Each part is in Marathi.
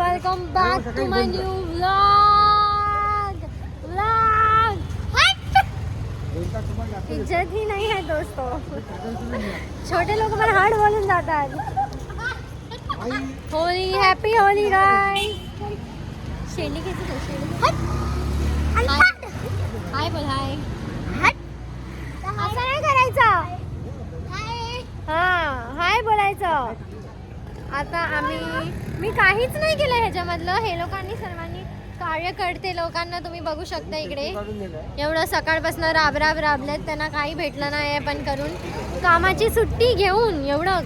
Welcome back to my new vlog. इज्जत ही नहीं है दोस्तों, छोटे लोग हमारे हार्ड बोलून जातात। Holy, happy Holy guys. शेंडी कैसी हाय बोल हाय। असं नाही करायचं, हा हाय बोलायचं। आता मी काहीच नाही केलं ह्याच्यामधलं। हे लोकांनी सर्वांनी कार्यकर्ते लोकांना तुम्ही बघू शकता इकडे, एवढं सकाळपासून राबलेत, त्यांना काही भेटलं नाही पण करून कामाची सुट्टी घेऊन एवढं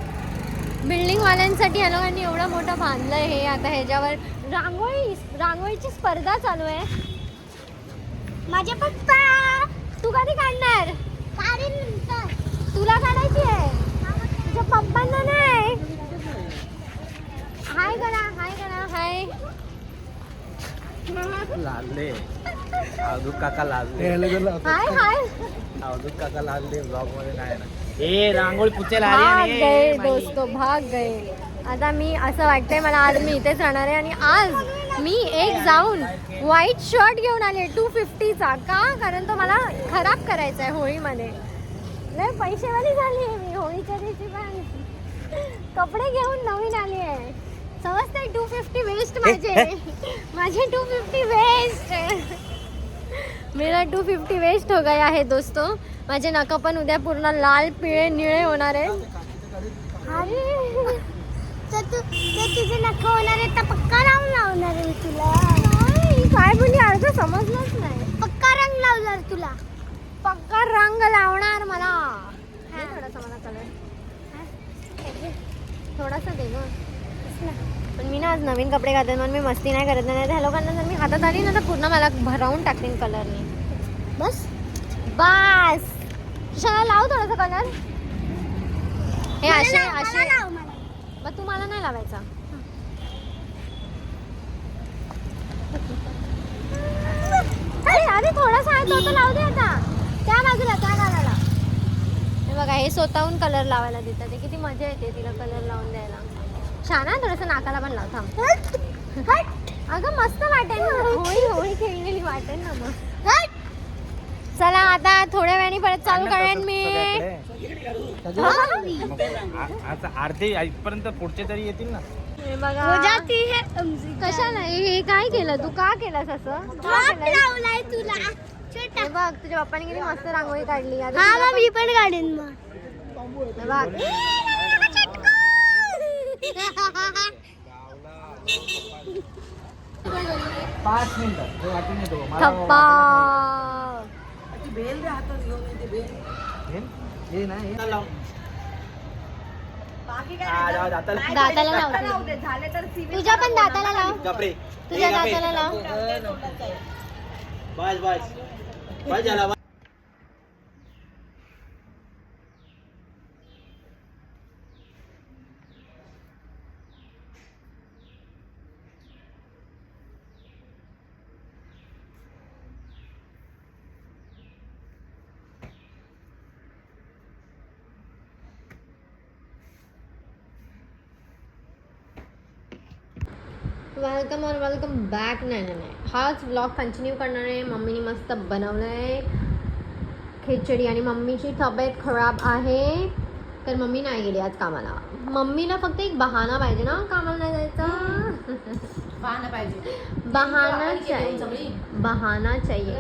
बिल्डिंगवाल्यांसाठी या लोकांनी एवढं मोठं बांधलंय हे। आता ह्याच्यावर रांगोळीची स्पर्धा चालू आहे। माझे पप्पा तू कधी काढणार? तुला काढायची आहे, तुझ्या पप्पांना नाही। हाय करा हाय। लादले अवधूत काका लादले हाय अवधूत काका लादले ब्लॉग मध्ये नाही ना। ए रांगोळी पुचेला भाग गए दोस्तों, भाग गए। आता मी असं वाटतंय मला आज मी इथेच राहणार आहे। आणि आज मी एक जाऊन व्हाईट शर्ट घेऊन आले 250चा। का? कारण तो मला खराब करायचा आहे होळीमध्ये। लय पैसेवाली झाली आहे मी होळीच्या दिवशी, पण कपडे घेऊन नवीन आली आहे। समजते 250 वेस्ट माझे 250 वेस्ट। मेरा 250 वेस्ट हो गया है दोस्तों। माझे नख पण उद्या पूर्ण लाल पिळे निळे होणार आहे। अरे तुझे नख होणार आहे तर पक्का रंग लावणार आहे तुला। काय बोलली अर्ध समजलंच नाही। पक्का रंग लावणार तुला, पक्का रंग लावणार मला। थोडासा मला कलर थोडासा दे ग। पण मी ना आज नवीन कपडे घालते म्हणून मी मस्ती नाही करत नाही। ह्या लोकांना जर मी हातात आली ना तर पूर्ण मला भरावून टाकतील कलरने। बस शाळा लाव थोडासा कलर। हे असे मग तू मला नाही लावायचा। अरे थोडासा आहे तो लावू दे आता, त्या बाजूला त्या गालाला। हे बघा हे स्वतःहून कलर लावायला देतात, ते किती मजा येते तिला कलर लावून द्यायला। छान आहे, थोडंसं नाकाला पण लाव। थांब अगं मस्त वाटेल ना, होळी खेळलेली वाटेल ना मग। चला आता थोड्या वेळाने परत चालू करेन मी। आरती इथपर्यंत पुढचे तरी येतील ना। हे बघा कशाला हे काय केलं तू? का केलंस असं? हे बघ तुझ्या पप्पाने किती मस्त रांगोळी काढली। मी पण काढेन मग। 5 मिनिटं वाटून येतो थप्पा बेल रे हातात घेऊन येते बेल। हे नाही हे लाव, बाकी काय दाताला लावते। तुझ्या पण दाताला लाव, तुझ्या दाताला लाव। बस झाला। वेलकम और वेलकम बॅक। नाही हाच व्लॉग कंटिन्यू करणार आहे। मम्मीने मस्त बनवलं आहे खिचडी आणि मम्मीची तब्येत खराब आहे तर मम्मी नाही गेली आज कामाला। मम्मीला फक्त एक बहाना पाहिजे ना कामाला नाही जायचा। बहाना पाहिजे, बहाना चाहिए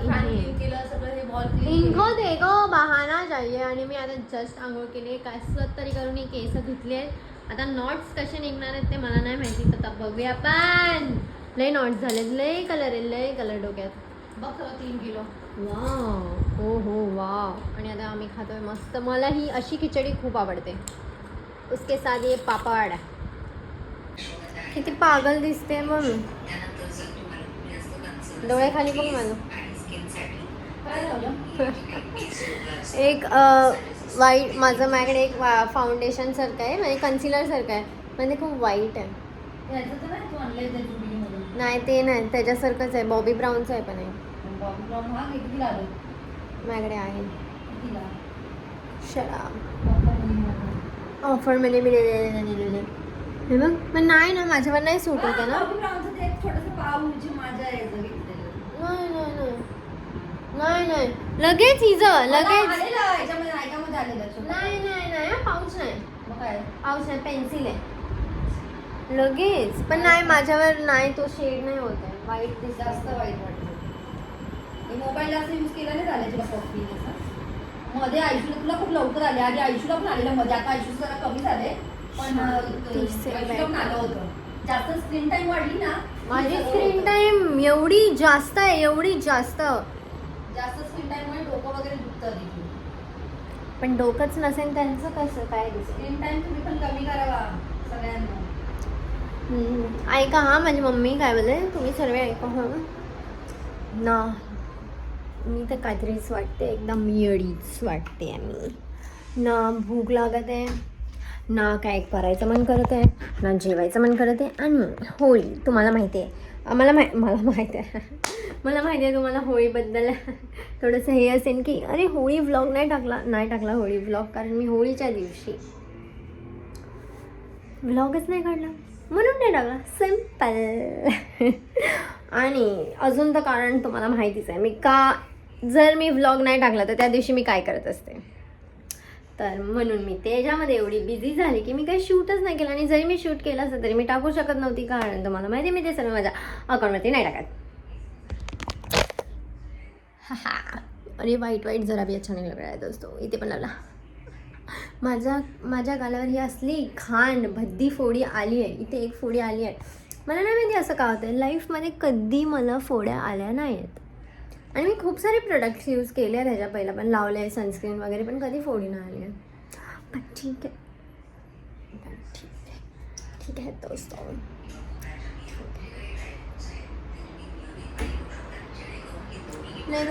इनको देखो, बहाना चाहिए। आणि मी आता जस्ट आंघोळ केली, कसं तरी करून ही केस धुतली आहेत। आता नॉट्स कसे निघणार आहेत ते मला नाही माहिती, तर बघूया आपण। लय नॉट्स झालेत, लय कलर डोक्यात बघ 3 किलो। वाव हो वाव। आणि आता आम्ही खातोय मस्त। मला ही अशी खिचडी खूप आवडते, उसके साथ ये पापड। किती पागल दिसते बघ, डोळे खाली बघ मला। एक वाईट माझं माझ्याकडे एक फाउंडेशन सारखं आहे, म्हणजे कन्सिलर सारखं आहे, म्हणजे खूप वाईट आहे। नाही ते नाही, त्याच्यासारखंच आहे, बॉबी ब्राऊनचं आहे पण आहे। माझ्याकडे आहे शराब ऑफर मध्ये मिळालेले। हे बघ पण नाही ना माझ्यावर नाही सूट होते ना. नाही नाही नाही नाही नाही लगेच हिचं लगेच नाही नाही नाही पाऊच नाही पाऊच नाही पेन्सिल आहे लगेच पण नाही माझ्यावर नाही तो शेड नाही होत आहे वाईट दिसत जास्त वाईट वाटतं मोबाईल असं यूज केलं नाही झालं तुला कॉफी मध्ये आयुष्याला तुला खूप लवकर आले आधी आयुष्याला पण आलेलं मध्ये आता आयुष्य जरा कमी झाले पण आयुष्याला पण आलं होतं जास्त स्क्रीन टाइम वाढली ना माझी स्क्रीन टाइम एवढी जास्त आहे एवढी जास्त स्क्रीन टाइम मुळे डोकं वगैरे दुखतं देखील पण डोकंच नसेल त्यांचं कसं काय दिसत स्क्रीन टाइम तुम्ही पण कमी करावा सगळ्यांना ऐका हा माझी मम्मी काय बोलते तुम्ही सर्व ऐका हा ना मी तर काहीतरीच वाटते एकदम येडीच वाटते मी ना भूक लागत आहे ना काय करायचं मन करत आहे ना जेवायचं मन करत आहे आणि होळी तुम्हाला माहिती आहे मला माहिती आहे मला माहिती आहे तुम्हाला होळीबद्दल थोडंसं हे असेल की अरे होळी व्लॉग नाही टाकला होळी व्लॉग कारण मी होळीच्या दिवशी व्लॉगच नाही काढला म्हणून नाही टाकला सिम्पल आणि अजून तर कारण तुम्हाला माहितीच आहे मी का जर मी व्लॉग नाही टाकला तर त्या दिवशी मी काय करत असते तर म्हणून मी त्याच्यामध्ये एवढी बिझी झाली की मी काही शूटच नाही केलं आणि जरी मी शूट केलं असतं तरी मी टाकू शकत नव्हती कारण तुम्हाला माहिती मी ते सर्व माझ्या अकाउंटवरती नाही टाकत हा अरे वाईट जरा भी अच्छा नाही लग रहा है दोस्तों इथे पण लावला माझ्या गालावर ही असली घाण भद्दी फोडी आली आहे इथे एक फोडी आली आहे मला नाही माहिती असं का होतं लाईफमध्ये कधी मला फोड्या आल्या नाही आहेत आणि मी खूप सारे प्रोडक्ट्स यूज केले आहेत ह्याच्या पहिला पण लावले आहे सनस्क्रीन वगैरे पण कधी फोडी नाही आली आहे पण ठीक आहे दोस्तों नाही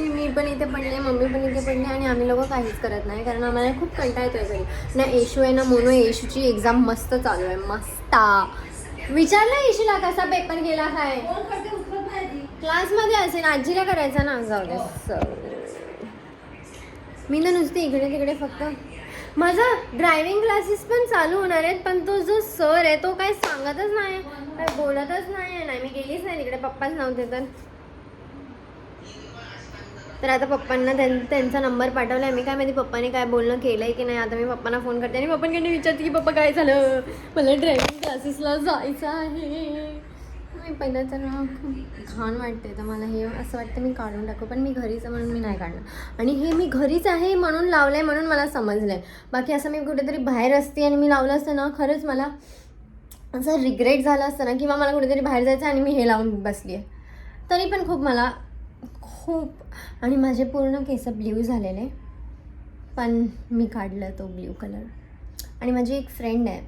मी पण इथे पडले मम्मी पण इथे पडले आणि आम्ही लोक काहीच करत नाही कारण आम्हाला खूप कंटाळा येतोय घरी ना येशू आहे ना मोनो येशूची एक्झाम मस्त चालू आहे मस्त विचारलं येशूला कसा पेपर गेला काय क्लासमध्ये असेल आजीला करायचा ना जाऊ दे मी ना नुसते इकडे तिकडे फक्त माझा ड्रायव्हिंग क्लासेस पण चालू होणार आहेत पण तो जो सर आहे तो काही सांगतच नाही काय बोलतच नाही मी गेलीच नाही तिकडे पप्पाच नव्हते तर आता पप्पांना त्यांचा नंबर पाठवला मी काय माहिती पप्पाने काय बोलणं केलं आहे की नाही आता मी पप्पांना फोन करते आणि पप्पांकडे विचारते की पप्पा काय झालं मला ड्रायव्हिंग क्लासेसला जायचं आहे मी पहिलं तर खूप घाण वाटते तर मला हे असं वाटतं मी काढून टाकू पण मी घरीच आहे म्हणून मी नाही काढणार आणि हे मी घरीच आहे म्हणून लावलं आहे म्हणून मला समजलं आहे बाकी असं मी कुठेतरी बाहेर असते आणि मी लावलं असतं ना खरंच मला असं रिग्रेट झालं असतं ना किंवा मला कुठेतरी बाहेर जायचं आणि मी हे लावून बसली आहे तरी पण खूप मला खूप आणि माझे पूर्ण केस ब्ल्यू झालेले पण मी काढलं तो ब्ल्यू कलर आणि माझी एक फ्रेंड आहे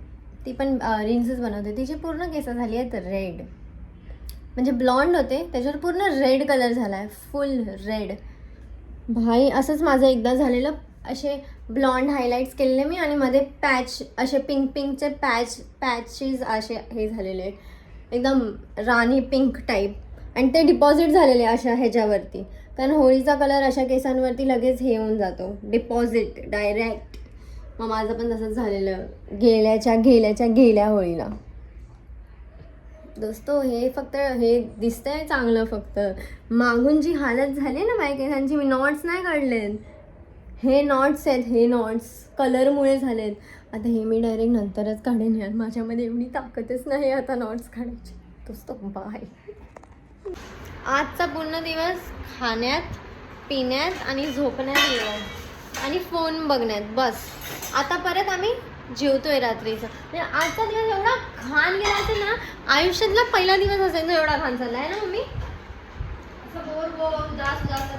ती पण रील्सच बनवते तिचे पूर्ण केस झाली आहेत रेड म्हणजे ब्लॉन्ड होते त्याच्यावर पूर्ण रेड कलर झाला आहे फुल रेड भाई असंच माझं एकदा झालेलं असे ब्लॉन्ड हायलाईट्स केलेले मी आणि मध्ये पॅच असे पिंकचे पॅचेस असे हे झालेले एकदम राणी पिंक टाईप आणि ते डिपॉझिट झालेले अशा ह्याच्यावरती कारण होळीचा कलर अशा केसांवरती लगेच हे होऊन जातो डिपॉझिट डायरेक्ट मग माझं पण तसंच झालेलं गेल्या होळीला दोस्तो हे फक्त हे दिसतंय चांगलं फक्त मागून जी हालत झाली ना माझ्या केसांची मी नॉट्स नाही काढलेत हे नॉट्स आहेत हे नॉट्स कलरमुळे झालेत आता हे मी डायरेक्ट नंतरच काढेन यार माझ्यामध्ये एवढी ताकदच नाही आता नॉट्स काढायची दोस्तो बाय आजचा पूर्ण दिवस खाण्यात पिण्यात आणि झोपण्यात गेला आणि फोन बघण्यात बस आता परत आम्ही जेवतोय रात्रीचं म्हणजे आजचा दिवस एवढा घाण गेला असेल ना आयुष्यातला पहिला दिवस असेल ना एवढा घाण झाला आहे ना मम्मी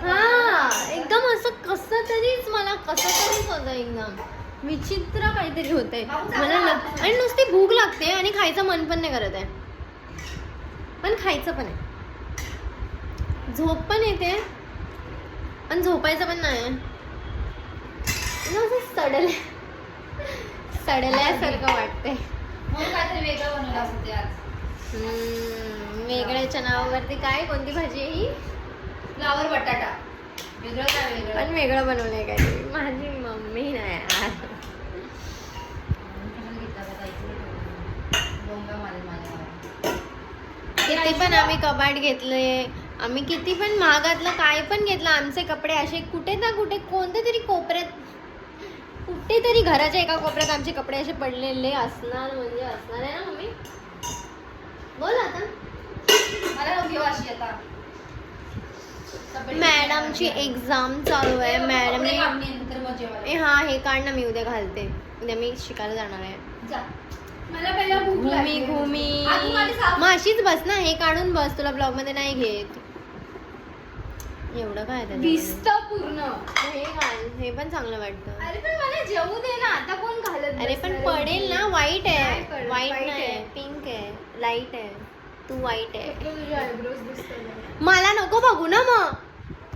हा एकदम असं कसं तरीच होतं एकदम विचित्र काहीतरी होतंय मला आणि नुसती भूक लागते आणि खायचं मन पण नाही करत आहे पण खायचं पण आहे झोप पण येते पण झोपायचं पण नाही सडल्यासारखं वाटतंय वेगळ्याच्या नावावरती काय कोणती भाजी आहे ही फ्लावर बटाटा वेगळं काय पण वेगळं बनवलंय काहीतरी माझी मम्मी नाही यार किती पण आम्ही कपाट घेतले, आम्ही किती पण महागातलं काय पण घेतलं, आमचे कपडे असे कुठे ना कुठे कोणत्या तरी कोपऱ्यात, कुठेतरी घराच्या एका कोपऱ्यात आमचे कपडे असे पडलेले असणार, म्हणजे असणार आहे ना मम्मी? बोल आता. मला घेऊ अशी आता मॅडमची एक्झाम चालू आहे. मॅडमने हा हे काढ ना, मी उद्या घालते. उद्या मी शिकायला जाणार आहे. मला पहिला भूक घुमी लागली. घुमी आधी माझी सासू- मग अशीच बस ना, हे काढून बस, तुला ब्लॉग मध्ये नाही घेत. एवढं काय त्याच्यामध्ये? दिसतं पूर्ण. हे घाल, हे पण चांगलं वाटतं. अरे पण मला जेवू दे ना, आता कोण घालत अरे पण बसणार आहे? पडेल ना. व्हाईट नाही आहे, पडेल, व्हाईट white नाही, आहे. पिंक आहे, लाईट आहे. तू व्हाईट आहे. तुझे eyebrows दिसतात. मला नको बघू ना मग.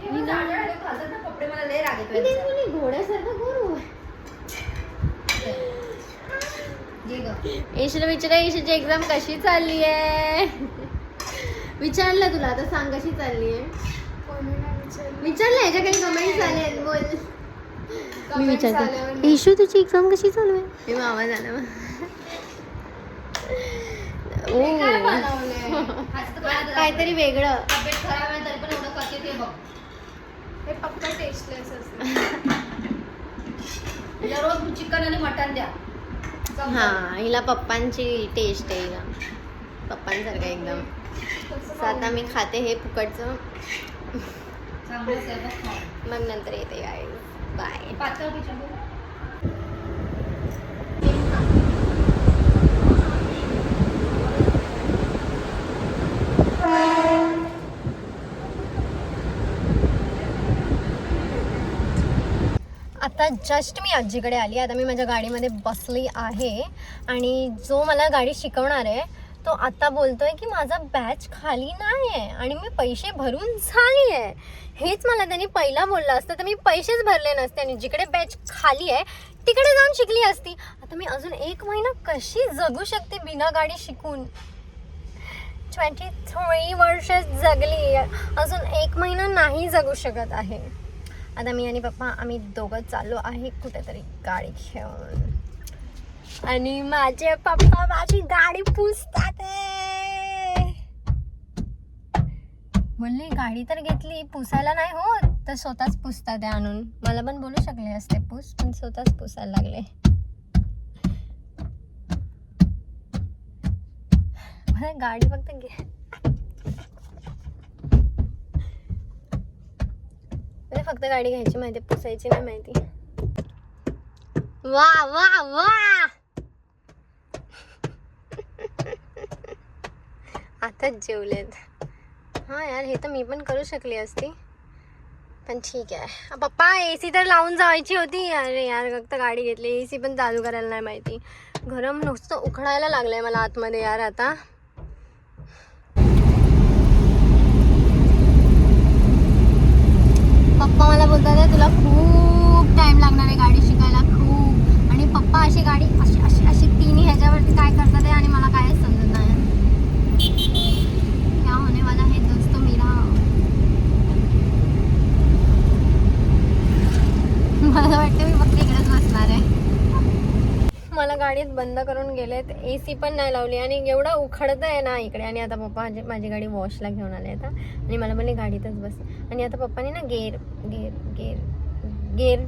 हे जाडे जाडे घालतात ना कपडे, मला लय राग येतो मी तेच यांचा. बोलली, घोड्यासारखं करू. घे गं. ईशला विचारा, ईशाची एक्झाम कशी चालली आहे. विचारलं तुला, आता सांग कशी चालली आहे. विचारलं, याच्या काही कमेंट्स आले आहेत, बोल. मी विचारते, ईशू तुझी एक्झाम कशी चालू आहे. हे मग आवाज आला मग. हे काय बनवलंय? आज तर काय काहीतरी वेगळं. तब्येत खराब आहे तरी पण एवढं करते ते बघ. हे पक्का टेस्टलेस असतं. हिला रोज चिकन आणि मटण द्या. हा, हिला पप्पांची टेस्ट आहे, हिला पप्पांसारखं एकदम. तर आता मी खाते हे फुकटचं, चांगलंच आहे बघ खाऊ. मग नंतर येते काय. बाय. पातळ पिठलं बघ. आता जस्ट मी आजीकडे आली. आता मी माझ्या गाडीमध्ये बसली आहे आणि जो मला गाडी शिकवणार आहे तो आता बोलतोय की माझा बॅच खाली नाही आहे आणि मी पैसे भरून झाली आहे. हेच मला त्यांनी पहिला बोललं असतं तर मी पैसेच भरले नसते आणि जिकडे बॅच खाली आहे तिकडे जाऊन शिकली असती. आता मी अजून 1 महिना कशी जगू शकते बिना गाडी शिकून. 23 वर्ष जगली, अजून 1 महिना नाही जगू शकत आहे. आता मी आणि पप्पा आम्ही दोघं चाललो आहे कुठेतरी गाडी घेऊन आणि माझे पप्पा माझी गाडी पुसतात. बोलली गाडी तर घेतली, पुसायला नाही होत तर स्वतःच पुसतात आणून. मला पण बोलू शकले असते पुस, पण स्वतःच पुसायला लागले. मला गाडी फक्त फक्त गाडी घ्यायची माहिती, पुसायची नाही माहिती. वा वा वा. आताच जेवलेत. हा यार, हे तर मी पण करू शकली असती पण ठीक आहे. पप्पा AC तर लावून जायची होती. अरे यार, फक्त गाडी घेतली, AC पण चालू करायला नाही माहिती. गरम नुसतं उखडायला लागलंय मला आतमध्ये यार. आता पप्पा मला बोलतात आहे तुला खूप टाइम लागणार आहे गाडी शिकायला, खूप. आणि पप्पा अशी गाडी अशी अशी अशी तिन्ही ह्याच्यावरती काय करतात आहे आणि मला कायच समजत नाही. क्या होने वाला है दोस्तों मेरा. मला वाटतं मी फक्त इकडेच बसणार आहे. मला गाडीत बंद करून गेलेत, AC पण नाही लावली आणि एवढा उखडत आहे ना इकडे. आणि आता पप्पा माझी गाडी वॉशला घेऊन आले आता आणि मला बोलले गाडीतच बस. आणि आता पप्पाने ना गेअर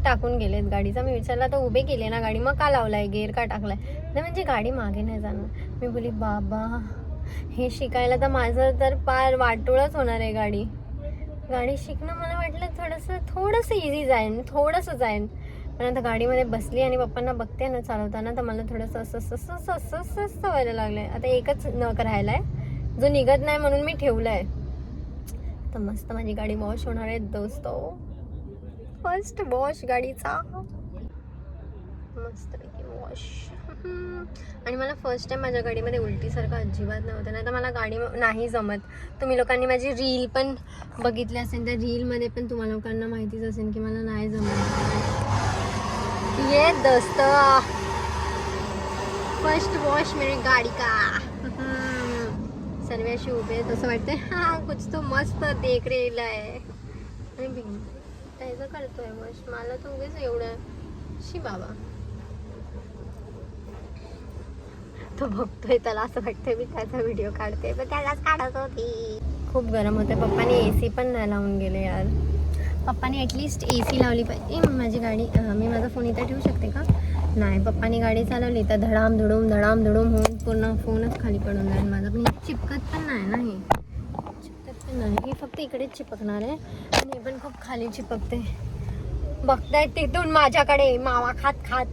टाकून गेलेत गाडीचा. मी विचारलं आता उभे केले ना गाडी, मग का लावलाय गेअर, का टाकलाय. नाही म्हणजे गाडी मागे नाही जाणार. मी बोली बाबा हे शिकायला तर माझं तर पार वाटोळच होणार आहे. गाडी शिकणं मला वाटलं थोडंसं इझी जाईन, थोडंसं जाईन. पण आता गाडीमध्ये बसली आणि पप्पांना बघते ना चालवताना तर मला थोडंसं असं व्हायला लागलंय. आता एकच नख राहिलाय जो निघत नाही म्हणून मी ठेवलाय. तर मस्त माझी गाडी वॉश होणार आहे दोस्तो. फर्स्ट वॉश गाडीचा मस्तपैकी वॉश. आणि मला फर्स्ट टाइम माझ्या गाडीमध्ये उलटीसारखं अजिबात नव्हतं. नाही तर मला गाडी नाही जमत. तुम्ही लोकांनी माझी रील पण बघितली असेल, त्या रीलमध्ये पण तुम्हाला लोकांना माहितीच असेल की मला नाही जमत. ये दोस्तों फर्स्ट वॉश मेरी गाडी का. सर्व अशी उभे आहेत असं वाटतंय हा कुछ तो मस्त देख रेला आहे. आणि त्याचं करतोय वॉश. मला तर उगेच एवढं शी बाबा. तो बघतोय, त्याला असं वाटतंय मी त्याचा व्हिडिओ काढते, पण त्यालाच काढत होती. खूप गरम होते. पप्पाने AC पण नाही लावून गेले यार. पप्पाने ॲटलिस्ट AC लावली पाहिजे. माझी गाडी, मी माझा फोन इथे ठेवू शकते का? नाही. पप्पानी गाडी चालवली तर धडाम धुडूम होऊन पूर्ण फोनच खाली पडून जाईल माझा. पण चिपकत पण नाही ना, हे चिपकत पण नाही. हे फक्त इकडेच चिपकणार आहे आणि हे पण खूप खाली चिपकते. बघतायत तिथून माझ्याकडे मावा खात खात.